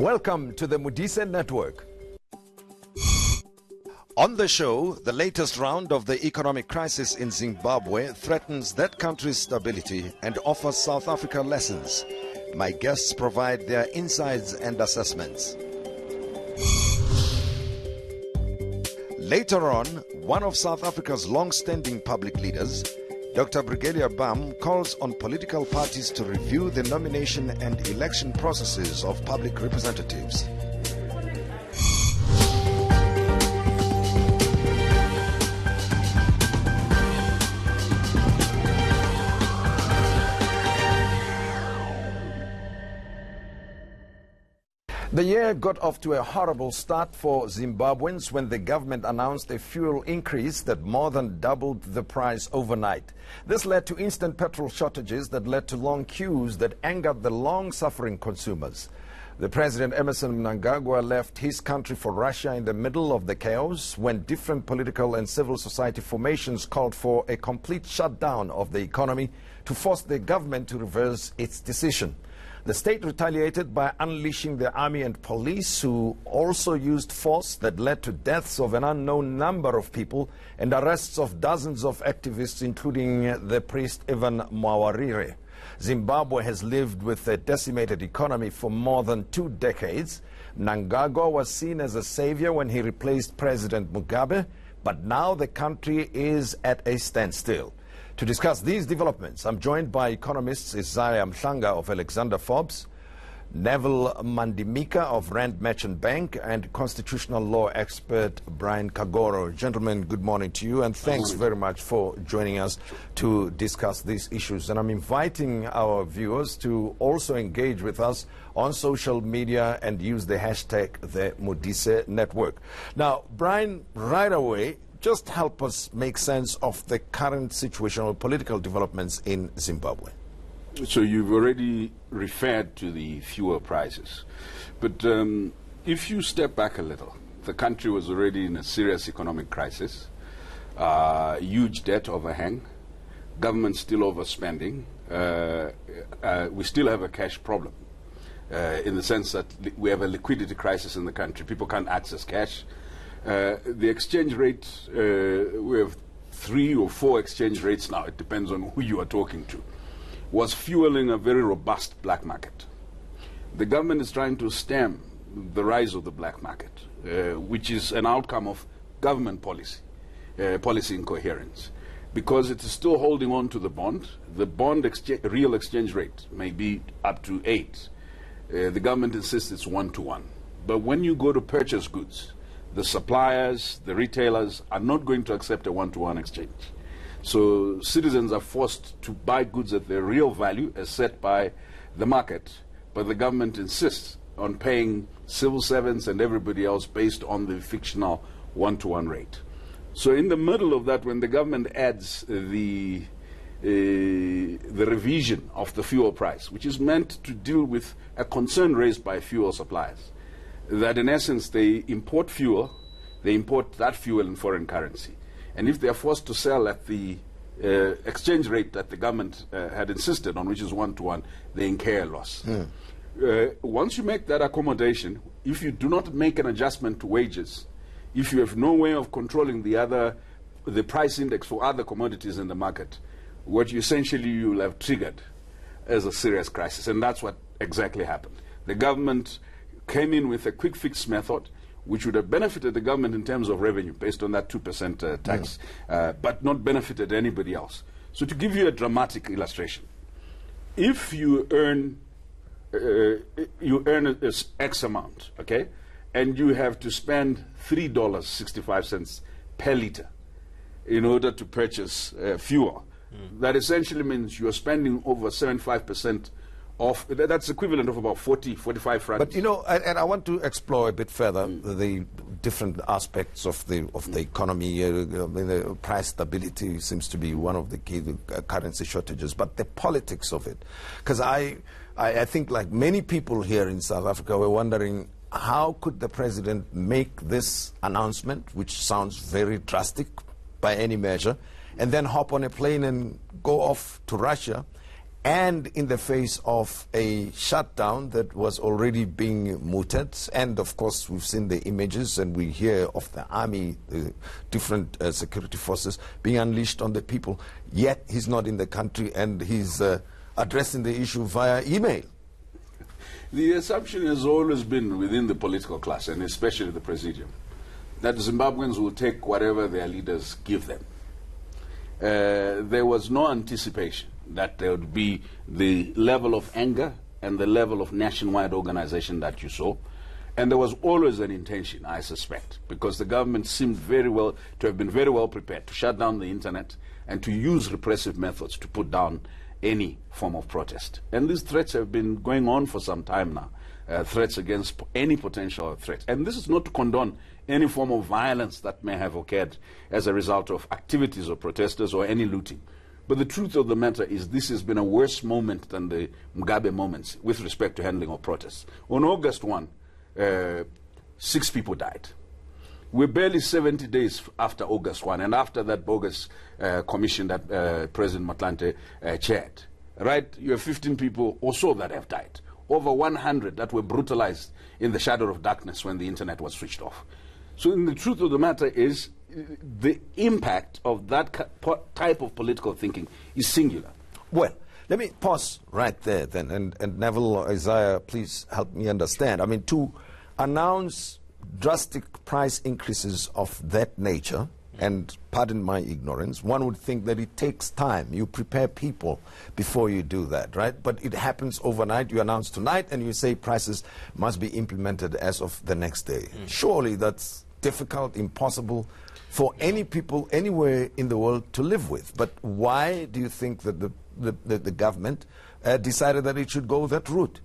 Welcome to the Modise Network. On the show, the latest round of the economic crisis in Zimbabwe threatens that country's stability and offers South Africa lessons. My guests provide their insights and assessments. Later on, one of South Africa's long-standing public leaders, Dr. Brigadier Bam, calls on political parties to review the nomination and election processes of public representatives. The year got off to a horrible start for Zimbabweans when the government announced a fuel increase that more than doubled the price overnight. This led to instant petrol shortages that led to long queues that angered the long-suffering consumers. The President Emmerson Mnangagwa left his country for Russia in the middle of the chaos when different political and civil society formations called for a complete shutdown of the economy to force the government to reverse its decision. The state retaliated by unleashing the army and police, who also used force that led to deaths of an unknown number of people and arrests of dozens of activists, including the priest Evan Mwawarire. Zimbabwe has lived with a decimated economy for more than 2 decades. Mnangagwa was seen as a savior when he replaced President Mugabe, but now the country is at a standstill. To discuss these developments, I'm joined by economists Isaah Mhlanga of Alexander Forbes, Neville Mandimika of Rand Merchant Bank, and constitutional law expert Brian Kagoro. Gentlemen, good morning to you, and thanks very much for joining us to discuss these issues. And I'm inviting our viewers to also engage with us on social media and use the hashtag the Modise Network. Now, Brian, right away, just help us make sense of the current situation or political developments in Zimbabwe. So you've already referred to the fuel prices. But if you step back a little, the country was already in a serious economic crisis, huge debt overhang, government still overspending. We still have a cash problem in the sense that we have a liquidity crisis in the country. People can't access cash. The exchange rate, we have 3 or 4 exchange rates now, it depends on who you are talking to, was fueling a very robust black market. The government is trying to stem the rise of the black market, which is an outcome of government policy, policy incoherence, because it is still holding on to the bond. The bond real exchange rate may be up to 8. The government insists it's 1-to-1. But when you go to purchase goods, the suppliers, the retailers are not going to accept a 1-to-1 exchange. So citizens are forced to buy goods at their real value as set by the market, but the government insists on paying civil servants and everybody else based on the fictional 1-to-1 rate. So in the middle of that, when the government adds the revision of the fuel price, which is meant to deal with a concern raised by fuel suppliers, that in essence they import fuel, they import that fuel in foreign currency. And if they are forced to sell at the exchange rate that the government had insisted on, which is 1-to-1, they incur a loss. Once you make that accommodation, if you do not make an adjustment to wages, if you have no way of controlling the price index for other commodities in the market, what you will have triggered as a serious crisis. And that's what exactly happened. The government came in with a quick fix method which would have benefited the government in terms of revenue based on that 2% tax, but not benefited anybody else. So to give you a dramatic illustration, if you earn X amount, okay, and you have to spend $3.65 per liter in order to purchase fuel, that essentially means you are spending over 75% of, that's equivalent of about 45 francs. But you know, and I want to explore a bit further the different aspects of the economy. The price stability seems to be one of the key currency shortages, but the politics of it, because I think like many people here in South Africa were wondering, how could the president make this announcement, which sounds very drastic by any measure, and then hop on a plane and go off to Russia and in the face of a shutdown that was already being mooted. And of course, we've seen the images and we hear of the army, different security forces being unleashed on the people. Yet he's not in the country and he's addressing the issue via email. The assumption has always been within the political class, and especially the presidium, that Zimbabweans will take whatever their leaders give them. There was no anticipation that there would be the level of anger and the level of nationwide organization that you saw. And there was always an intention, I suspect, because the government seemed to have been very well prepared to shut down the internet and to use repressive methods to put down any form of protest. And these threats have been going on for some time now, threats against any potential threat. And this is not to condone any form of violence that may have occurred as a result of activities of protesters or any looting. But the truth of the matter is this has been a worse moment than the Mugabe moments with respect to handling of protests. On August 1, 6 people died. We're barely 70 days after August 1 and after that bogus commission that President Motlanthe chaired. Right? You have 15 people or so that have died. Over 100 that were brutalized in the shadow of darkness when the internet was switched off. So the truth of the matter is the impact of that type of political thinking is singular. Well, let me pause right there then. And Neville or Isaah, please help me understand. I mean, to announce drastic price increases of that nature, and pardon my ignorance, one would think that it takes time. You prepare people before you do that, right? But it happens overnight. You announce tonight and you say prices must be implemented as of the next day. Surely that's difficult, impossible for any people anywhere in the world to live with. But why do you think that the government decided that it should go that route?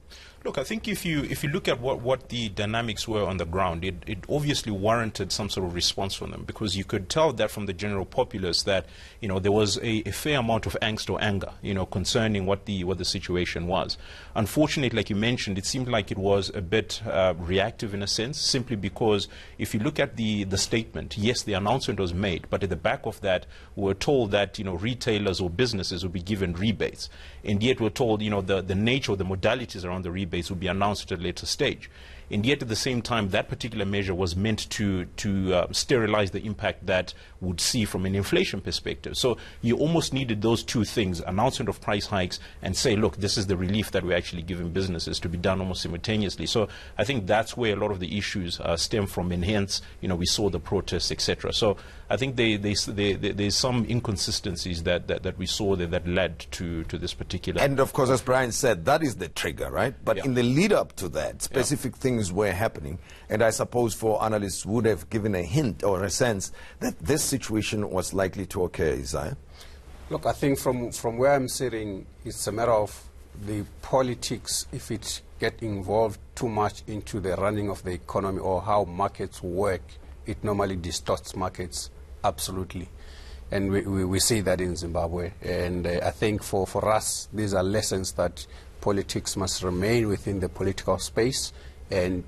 Look, I think if you look at what the dynamics were on the ground, it obviously warranted some sort of response from them, because you could tell that from the general populace that, you know, there was a fair amount of angst or anger, you know, concerning what the situation was. Unfortunately, like you mentioned, it seemed like it was a bit reactive in a sense, simply because if you look at the statement, yes, the announcement was made, but at the back of that, we were told that, you know, retailers or businesses would be given rebates, and yet we're told, you know, the nature or the modalities around the rebates will be announced at a later stage. And yet at the same time, that particular measure was meant to sterilize the impact that would see from an inflation perspective. So you almost needed those two things, announcement of price hikes and say, look, this is the relief that we're actually giving businesses, to be done almost simultaneously. So I think that's where a lot of the issues stem from, and hence, you know, we saw the protests, etc. So I think there's some inconsistencies that we saw there that led to this particular. And of course, as Brian said, that is the trigger, right? But in the lead up to that, specific things were happening, and I suppose for analysts would have given a hint or a sense that this situation was likely to occur. Isaah? Look, I think from where I'm sitting, it's a matter of the politics. If it get involved too much into the running of the economy or how markets work, it normally distorts markets, absolutely. And we see that in Zimbabwe. And I think for us, these are lessons that politics must remain within the political space and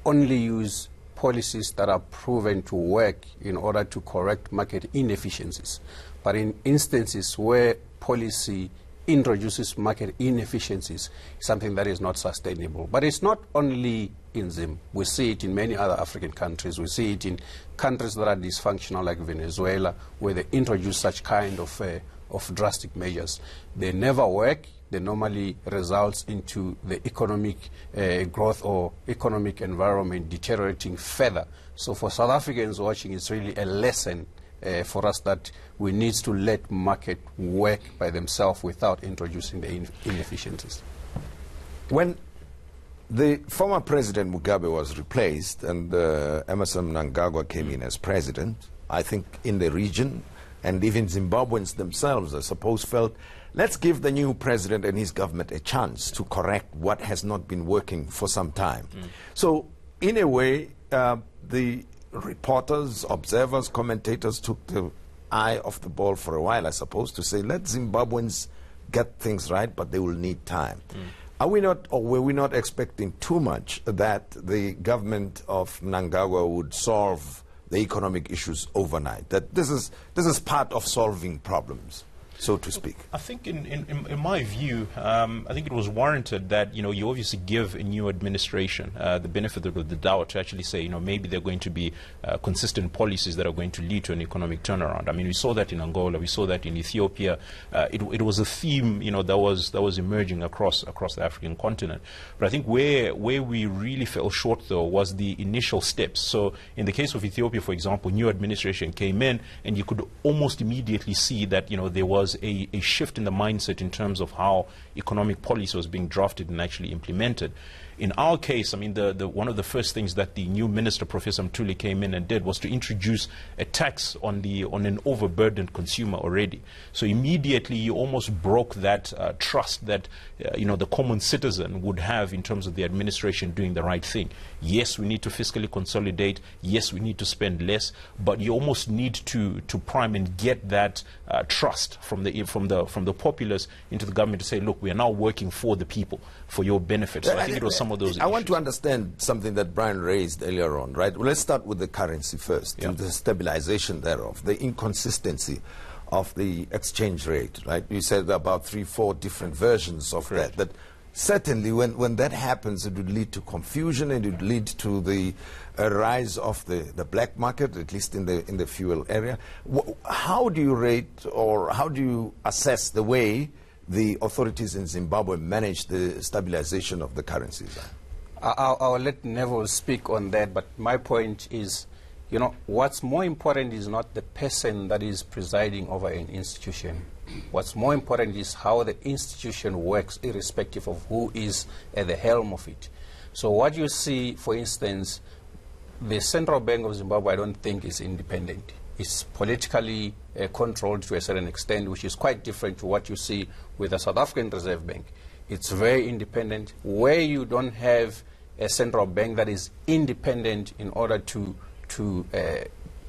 only use policies that are proven to work in order to correct market inefficiencies. But in instances where policy introduces market inefficiencies, something that is not sustainable. But it's not only in Zim. We see it in many other African countries. We see it in countries that are dysfunctional like Venezuela, where they introduce such kind of drastic measures. They never work. They normally results into the economic growth or economic environment deteriorating further. So for South Africans watching, it's really a lesson for us that we need to let market work by themselves without introducing the inefficiencies. When the former President Mugabe was replaced and Emmerson Mnangagwa came in as president, I think in the region and even Zimbabweans themselves, I suppose, felt, let's give the new president and his government a chance to correct what has not been working for some time. So, in a way, the reporters, observers, commentators took the eye off the ball for a while, I suppose, to say, let Zimbabweans get things right, but they will need time. Are we not, or were we not expecting too much that the government of Mnangagwa would solve the economic issues overnight? That this is part of solving problems? so to speak? I think in my view, I think it was warranted that, you obviously give a new administration the benefit of the doubt to actually say, maybe they're going to be consistent policies that are going to lead to an economic turnaround. I mean, we saw that in Angola, we saw that in Ethiopia. It was a theme, that was emerging across the African continent. But I think where we really fell short, though, was the initial steps. So in the case of Ethiopia, for example, new administration came in, and you could almost immediately see that, there was a shift in the mindset in terms of how economic policy was being drafted and actually implemented. In our case, I mean, one of the first things that the new minister, Professor Mthuli, came in and did was to introduce a tax on an overburdened consumer already. So immediately you almost broke that trust that the common citizen would have in terms of the administration doing the right thing. Yes, we need to fiscally consolidate. Yes, we need to spend less, but you almost need to prime and get that trust from the populace into the government to say, look, we are now working for the people, for your benefit. So I think it was some of those issues. I want to understand something that Brian raised earlier on, right? Well, let's start with the currency first, and the stabilization thereof, the inconsistency of the exchange rate, right? You said about 3-4 different versions of that certainly when that happens, it would lead to confusion, and it would lead to the rise of the black market, at least in the fuel area. How do you rate, or how do you assess the way the authorities in Zimbabwe manage the stabilization of the currencies? I'll let Neville speak on that, but my point is, what's more important is not the person that is presiding over an institution. What's more important is how the institution works, irrespective of who is at the helm of it. So what you see, for instance, the Central Bank of Zimbabwe, I don't think is independent. It's politically controlled to a certain extent, which is quite different to what you see with the South African Reserve Bank. It's very independent. Where you don't have a central bank that is independent in order to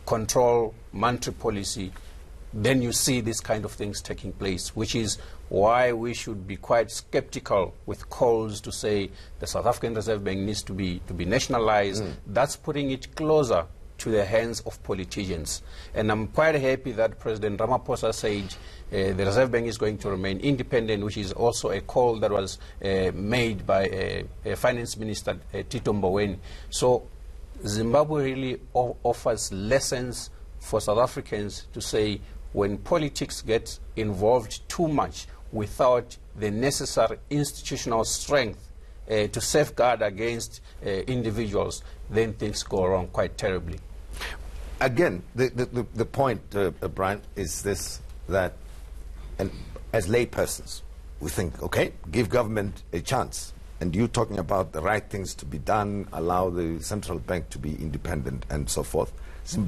control monetary policy, then you see these kind of things taking place, which is why we should be quite skeptical with calls to say the South African Reserve Bank needs to be nationalized. That's putting it closer to the hands of politicians. And I'm quite happy that President Ramaphosa said the Reserve Bank is going to remain independent, which is also a call that was made by Finance Minister Tito Mboweni. So Zimbabwe really offers lessons for South Africans to say, when politics get involved too much without the necessary institutional strength to safeguard against individuals, then things go wrong quite terribly. Again, the point, Brian, is this, that as laypersons, we think, okay, give government a chance. And you talking about the right things to be done, allow the central bank to be independent and so forth. The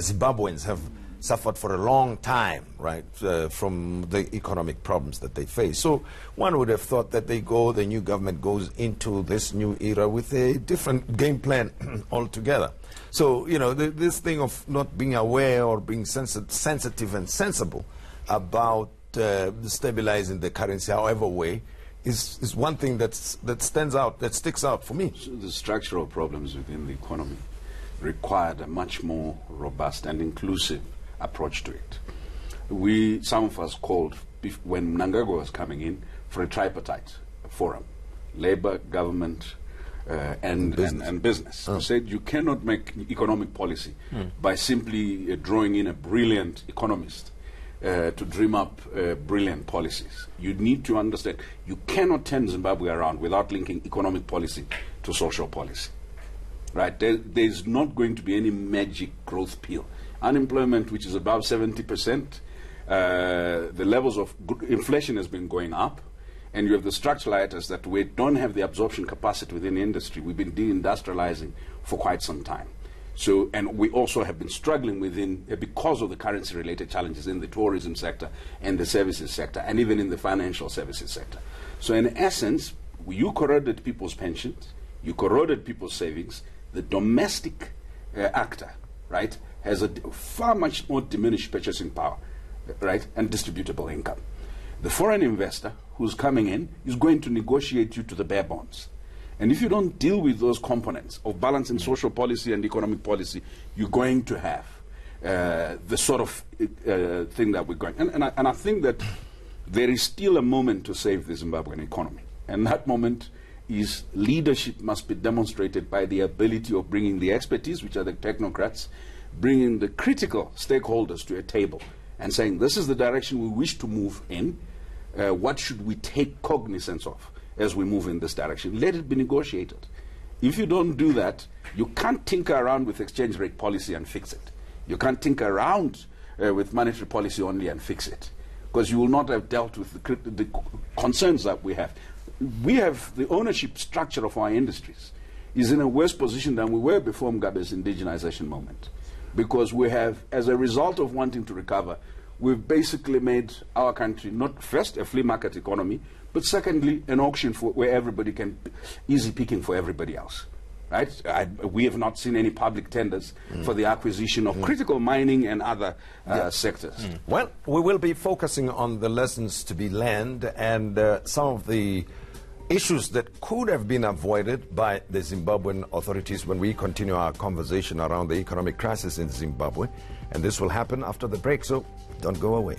Zimbabweans have suffered for a long time, right, from the economic problems that they face. So one would have thought that the new government goes into this new era with a different game plan altogether. So, this thing of not being aware or being sensitive and sensible about stabilizing the currency, however way, is one thing that stands out, that sticks out for me. So the structural problems within the economy required a much more robust and inclusive approach to it. Some of us called, when Mhlanga was coming in, for a tripartite forum: labor, government, and business. We said you cannot make economic policy by simply drawing in a brilliant economist to dream up brilliant policies. You need to understand you cannot turn Zimbabwe around without linking economic policy to social policy. Right? There's not going to be any magic growth pill. Unemployment, which is above 70%, the levels of inflation has been going up, and you have the structural items that we don't have the absorption capacity within the industry. We've been deindustrializing for quite some time. So, and we also have been struggling because of the currency-related challenges in the tourism sector and the services sector, and even in the financial services sector. So in essence, you corroded people's pensions, you corroded people's savings. The domestic actor, right, has a far much more diminished purchasing power, right, and distributable income. The foreign investor who's coming in is going to negotiate you to the bare bones. And if you don't deal with those components of balancing social policy and economic policy, you're going to have the sort of thing that we're going. And I think that there is still a moment to save the Zimbabwean economy. And that moment is leadership must be demonstrated by the ability of bringing the expertise, which are the technocrats, bringing the critical stakeholders to a table and saying, this is the direction we wish to move in. What should we take cognizance of as we move in this direction? Let it be negotiated. If you don't do that, you can't tinker around with exchange rate policy and fix it. You can't tinker around with monetary policy only and fix it, because you will not have dealt with the concerns that we have. We have the ownership structure of our industries is in a worse position than we were before Mugabe's indigenization moment, because we have, as a result of wanting to recover, we've basically made our country not first a flea market economy, but secondly an auction for where everybody can easy picking for everybody else. Right? We have not seen any public tenders for the acquisition of critical mining and other sectors. Well, we will be focusing on the lessons to be learned and some of the issues that could have been avoided by the Zimbabwean authorities when we continue our conversation around the economic crisis in Zimbabwe. And this will happen after the break, so don't go away.